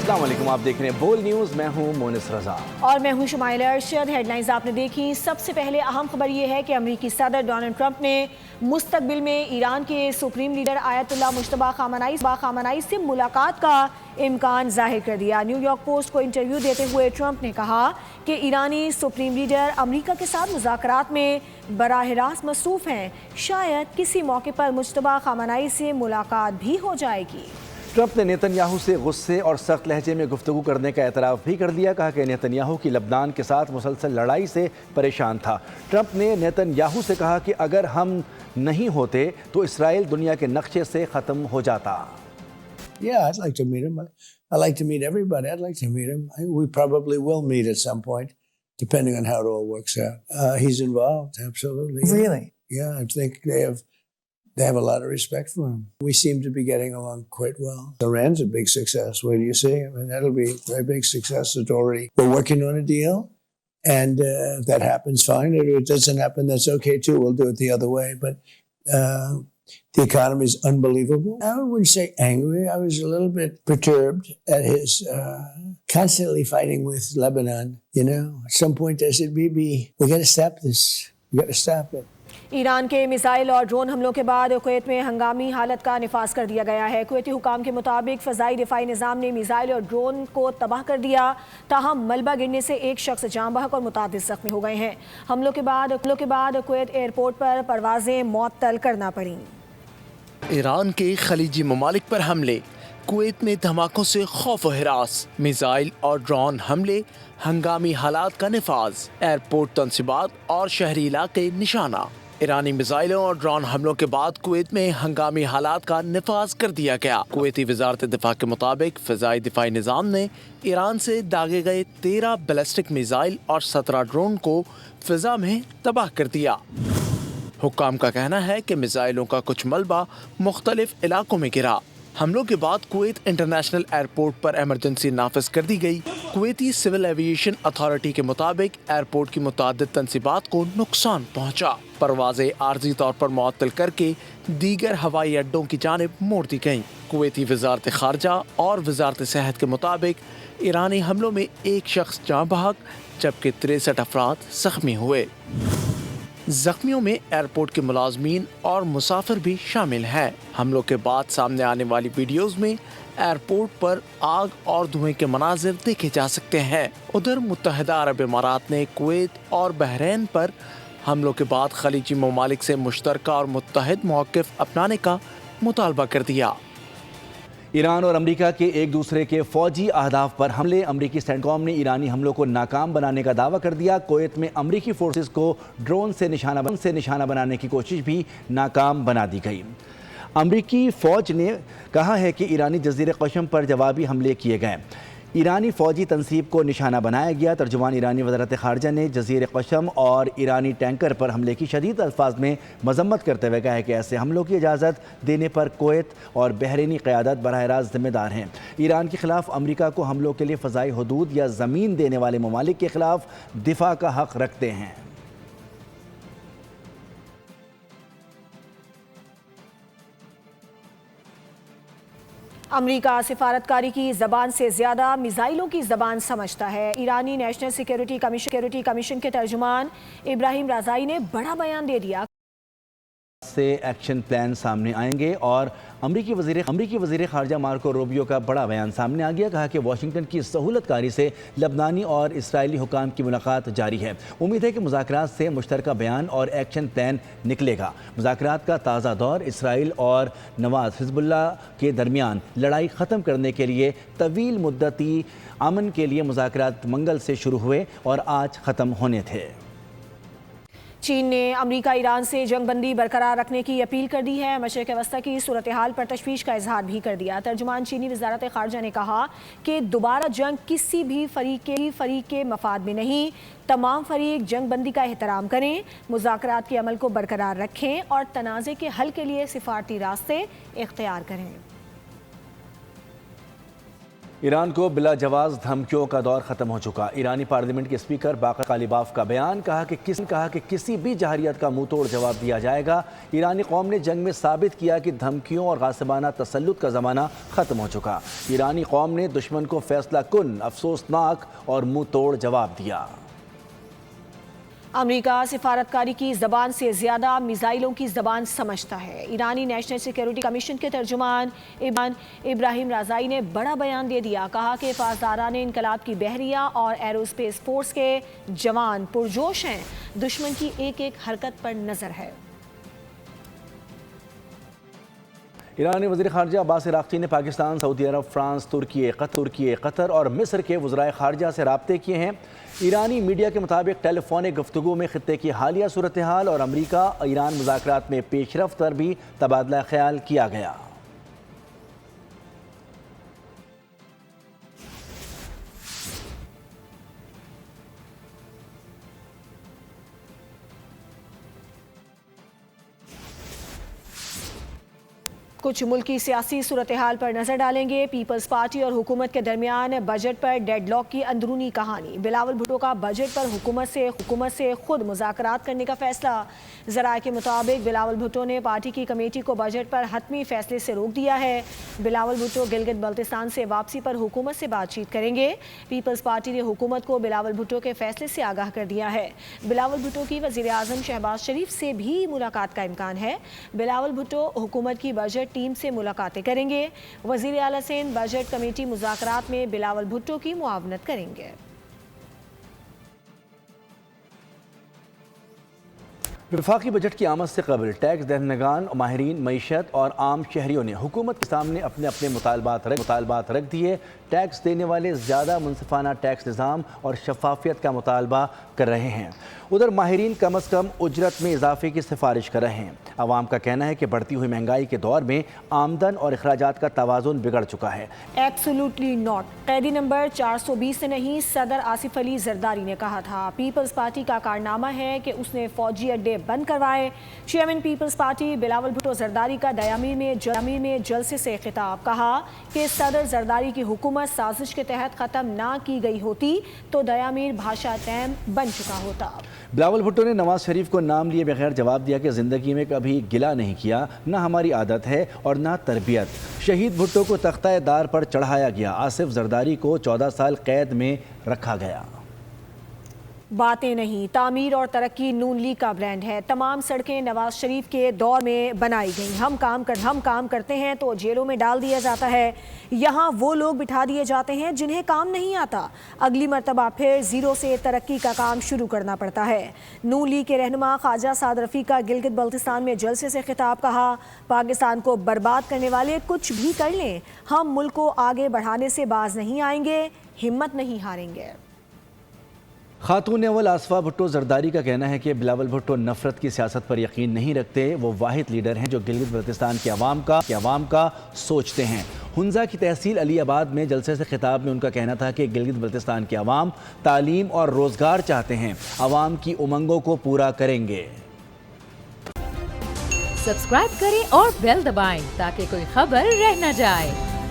अस्सलाम वालेकुम, आप देख रहे हैं बोल न्यूज़। मैं हूं मोनिस रजा और मैं हूं शुमाइला अरशद। हेडलाइंस आपने देखी। सबसे पहले अहम खबर ये है कि अमेरिकी सदर डोनाल्ड ट्रंप ने मुस्तकबिल में ईरान के supreme leader Ayatollah Mojtaba Khamenei से मुलाकात का इम्कान जाहिर कर दिया। न्यूयॉर्क पोस्ट को इंटरव्यू देते हुए ट्रंप ने कहा कि ईरानी सुप्रीम लीडर अमेरिका के साथ मुज़ाकरात में बराह रास्त मसरूफ़ हैं। शायद किसी मौके पर मुज्तबा खामनाई से मुलाकात भी हो जाएगी। ट्रंप ने नेतन्याहू से गुस्से और सख्त लहजे में गुफ्तगू करने का एतराफ़ भी कर दिया। कहा कि नेतन्याहू की लबनान के साथ मुसलसल लड़ाई से परेशान था। ट्रंप ने नेतन्याहू से कहा कि अगर हम नहीं होते तो इसराइल दुनिया के नक्शे से ख़त्म हो जाता। Yeah, I'd like to meet him. I'd like to meet everybody. I'd like to meet him. We probably will meet at some point, depending on how it all works out. He's involved, absolutely. Really? Yeah, I think they have a lot of respect for him. We seem to be getting along quite well. Iran's a big success. What do you see? I mean, that'll be a very big success. It's already, we're working on a deal, and if that happens, fine. If it doesn't happen, that's okay too. We'll do it the other way. But the economy is unbelievable. I wouldn't say angry. I was a little bit perturbed at his constantly fighting with Lebanon. You know, at some point I said, Bibi, we got to stop this. We got to stop it. Iran के missile और drone हमलों के बाद Kuwait में हंगामी हालत का निफाज कर दिया गया है। कुवैती हुकाम के मुताबिक फ़ज़ाई दिफाई निज़ाम ने मिसाइल और ड्रोन को तबाह कर दिया। ताहम मलबा गिरने से एक शख्स जाँ बहक और मुतादिद ज़ख्मी हो गए हैं। हमलों के बाद कुवैत एयरपोर्ट पर परवाज़ें मुअत्तल करना पड़ीं। ईरान के खलीजी ममालिक पर हमले, कुवैत में धमाकों से खौफ व हिरास, मिसाइल और ड्रोन हमले, हंगामी हालात का निफाज, एयरपोर्ट तनसीबात और शहरी इलाके निशाना। ईरानी मिसाइलों और ड्रोन हमलों के बाद कुवैत में हंगामी हालात का निफाज कर दिया गया। कुवैती वजारत दिफा के मुताबिक फ़ज़ाई दिफाई निज़ाम ने ईरान से दागे गए 13 बैलिस्टिक मिसाइल और 17 ड्रोन को फ़िज़ा में तबाह कर दिया। हुक्काम का कहना है कि मिसाइलों का कुछ मलबा मुख्तलिफ इलाकों में गिरा। हमलों के बाद कुवैत इंटरनेशनल एयरपोर्ट पर इमरजेंसी नाफिज कर दी गई। कुवैती सिविल एविएशन अथॉरिटी के मुताबिक एयरपोर्ट की मुतादिद तनसीबात को नुकसान पहुंचा। परवाजें आर्जी तौर पर मुअत्तल करके दीगर हवाई अड्डों की जानिब मोड़ दी गईं। कुवैती वजारत खारजा और वजारत सेहत के मुताबिक ईरानी हमलों में एक शख्स जाँ बहक जबकि 63 अफराद जख्मी हुए। जख्मियों में एयरपोर्ट के मुलाजमीन और मुसाफिर भी शामिल हैं। हमलों के बाद सामने आने वाली वीडियोस में एयरपोर्ट पर आग और धुएं के मनाजिर देखे जा सकते हैं। उधर मुत्तहिदा अरब इमारात ने कुवैत और बहरैन पर हमलों के बाद खलीजी ममालिक से मुश्तरका और मुत्तहिद मौक़िफ़ अपनाने का मुतालबा कर दिया। ईरान और अमेरिका के एक दूसरे के फौजी अहदाफ पर हमले, अमेरिकी सेंटकॉम ने ईरानी हमलों को नाकाम बनाने का दावा कर दिया। कुवैत में अमेरिकी फोर्सेस को ड्रोन से निशाना बनाने की कोशिश भी नाकाम बना दी गई। अमेरिकी फ़ौज ने कहा है कि ईरानी जज़ीरे क़शम पर जवाबी हमले किए गए। ईरानी फ़ौजी तनसीब को निशाना बनाया गया। तर्जुमान ईरानी वज़ारत ख़ारजा ने जज़ीरे क़शम और ईरानी टैंकर पर हमले की शदीद अल्फाज में मज़म्मत करते हुए कहा है कि ऐसे हमलों की इजाज़त देने पर कुवैत और बहरीनी क़यादत बराह रास्त ज़िम्मेदार हैं। ईरान के ख़िलाफ़ अमेरिका को हमलों के लिए फ़ज़ाई हदूद या ज़मीन देने वाले ममालिक के ख़िलाफ़ दिफा का हक़ रखते हैं। अमेरिका सिफारतकारी की ज़बान से ज़्यादा मिसाइलों की ज़बान समझता है। ईरानी नेशनल सिक्योरिटी कमीशन के तर्जुमान इब्राहिम राज़ाई ने बड़ा बयान दे दिया से एक्शन प्लान सामने आएंगे और अमरीकी वज़ीर ख़ारजा मार्को रूबियो का बड़ा बयान सामने आ गया। कहा कि वाशिंगटन की सहूलतकारी से लबनानी और इसराइली हुकाम की मुलाकात जारी है। उम्मीद है कि मुज़ाकरात से मुश्तरका बयान और एक्शन प्लान निकलेगा। मुज़ाकरात का ताज़ा दौर इसराइल और नवाज़ हिज़्बुल्लाह के दरमियान लड़ाई ख़त्म करने के लिए तवील मुद्दती अमन के लिए मुज़ाकरात मंगल से शुरू हुए और आज ख़त्म होने थे। चीन ने अमेरिका ईरान से जंग बंदी बरकरार रखने की अपील कर दी है। मशरिक़ वस्ता की सूरत हाल पर तशवीश का इजहार भी कर दिया। तर्जुमान चीनी वज़ारत ख़ारजा ने कहा कि दोबारा जंग किसी भी फ़रीक के मफाद में नहीं। तमाम फ़रीक जंग बंदी का एहतराम करें, मुज़ाकरात के अमल को बरकरार रखें और तनाज़े के हल के लिए सिफारती रास्ते इख्तियार करें। ایران کو بلا جواز دھمکیوں کا دور ختم ہو چکا۔ ایرانی پارلیمنٹ کے اسپیکر باقر غالیباف کا بیان، کہا کہ کسی بھی جہریت کا منہ توڑ جواب دیا جائے گا۔ ایرانی قوم نے جنگ میں ثابت کیا کہ دھمکیوں اور غاصبانہ تسلط کا زمانہ ختم ہو چکا۔ ایرانی قوم نے دشمن کو فیصلہ کن، افسوسناک اور منہ توڑ جواب دیا۔ امریکہ سفارتکاری کی زبان سے زیادہ میزائلوں کی زبان سمجھتا ہے۔ ایرانی نیشنل سیکیورٹی کمیشن کے ترجمان ابراہیم رازائی نے بڑا بیان دے دیا، کہا کہ پاسداران انقلاب کی بحریہ اور ایرو اسپیس فورس کے جوان پرجوش ہیں، دشمن کی ایک ایک حرکت پر نظر ہے۔ ایرانی وزیر خارجہ عباس عراقچی نے پاکستان، سعودی عرب، فرانس، ترکی، قطر اور مصر کے وزرائے خارجہ سے رابطے کیے ہیں۔ ایرانی میڈیا کے مطابق ٹیلی فونک گفتگو میں خطے کی حالیہ صورتحال اور امریکہ ایران مذاکرات میں پیش رفت پر بھی تبادلہ خیال کیا گیا۔ کچھ ملکی سیاسی صورتحال پر نظر ڈالیں گے۔ پیپلز پارٹی اور حکومت کے درمیان بجٹ پر ڈیڈ لاک کی اندرونی کہانی۔ بلاول بھٹو کا بجٹ پر حکومت سے خود مذاکرات کرنے کا فیصلہ۔ ذرائع کے مطابق بلاول بھٹو نے پارٹی کی کمیٹی کو بجٹ پر حتمی فیصلے سے روک دیا ہے۔ بلاول بھٹو گلگت بلتستان سے واپسی پر حکومت سے بات چیت کریں گے۔ پیپلز پارٹی نے حکومت کو بلاول بھٹو کے فیصلے سے آگاہ کر دیا ہے۔ بلاول بھٹو کی وزیر اعظم شہباز شریف سے بھی ملاقات کا امکان ہے۔ بلاول بھٹو حکومت کی بجٹ ٹیم سے ملاقاتیں کریں گے۔ وزیر اعلیٰ سندھ بجٹ کمیٹی مذاکرات میں بلاول بھٹو کی معاونت کریں گے۔ وفاقی بجٹ کی آمد سے قبل ٹیکس دہندگان، ماہرین معیشت اور عام شہریوں نے حکومت کے سامنے اپنے مطالبات رکھ دیے۔ ٹیکس دینے والے زیادہ منصفانہ ٹیکس نظام اور شفافیت کا مطالبہ کر رہے ہیں۔ ادھر ماہرین کم از کم اجرت میں اضافے کی سفارش کر رہے ہیں۔ عوام کا کہنا ہے کہ بڑھتی ہوئی مہنگائی کے دور میں آمدن اور اخراجات کا توازن بگڑ چکا ہے۔ ایبسولوٹلی ناٹ، قیدی نمبر 420 سے نہیں، صدر آصف علی زرداری نے کہا تھا۔ پیپلز پارٹی کا کارنامہ ہے کہ اس نے فوجی اڈے بند کروائے۔ چیئرمین پیپلز پارٹی بلاول بھٹو زرداری کا دیامیر میں جلسے سے خطاب، کہا کہ صدر زرداری کی حکومت سازش کے تحت ختم نہ کی گئی ہوتی تو دیامیر بھاشا ٹیم بن چکا ہوتا۔ بلاول بھٹو نے نواز شریف کو نام لیے بغیر جواب دیا کہ زندگی میں کبھی گلہ نہیں کیا، نہ ہماری عادت ہے اور نہ تربیت۔ شہید بھٹو کو تختہ دار پر چڑھایا گیا، آصف زرداری کو 14 سال قید میں رکھا گیا۔ باتیں نہیں، تعمیر اور ترقی نون لیگ کا برانڈ ہے۔ تمام سڑکیں نواز شریف کے دور میں بنائی گئیں۔ ہم کام کرتے ہیں تو جیلوں میں ڈال دیا جاتا ہے۔ یہاں وہ لوگ بٹھا دیے جاتے ہیں جنہیں کام نہیں آتا۔ اگلی مرتبہ پھر زیرو سے ترقی کا کام شروع کرنا پڑتا ہے۔ نون لیگ کے رہنما خواجہ سعد رفیق کا گلگت بلتستان میں جلسے سے خطاب، کہا پاکستان کو برباد کرنے والے کچھ بھی کر لیں، ہم ملک کو آگے بڑھانے سے باز نہیں آئیں گے، ہمت نہیں ہاریں گے۔ خاتون اول آصفہ بھٹو زرداری کا کہنا ہے کہ بلاول بھٹو نفرت کی سیاست پر یقین نہیں رکھتے، وہ واحد لیڈر ہیں جو گلگت بلتستان کے عوام کا سوچتے ہیں۔ ہنزا کی تحصیل علی آباد میں جلسے سے خطاب میں ان کا کہنا تھا کہ گلگت بلتستان کے عوام تعلیم اور روزگار چاہتے ہیں، عوام کی امنگوں کو پورا کریں گے۔ سبسکرائب کریں اور بیل دبائیں تاکہ کوئی خبر رہ نہ جائے۔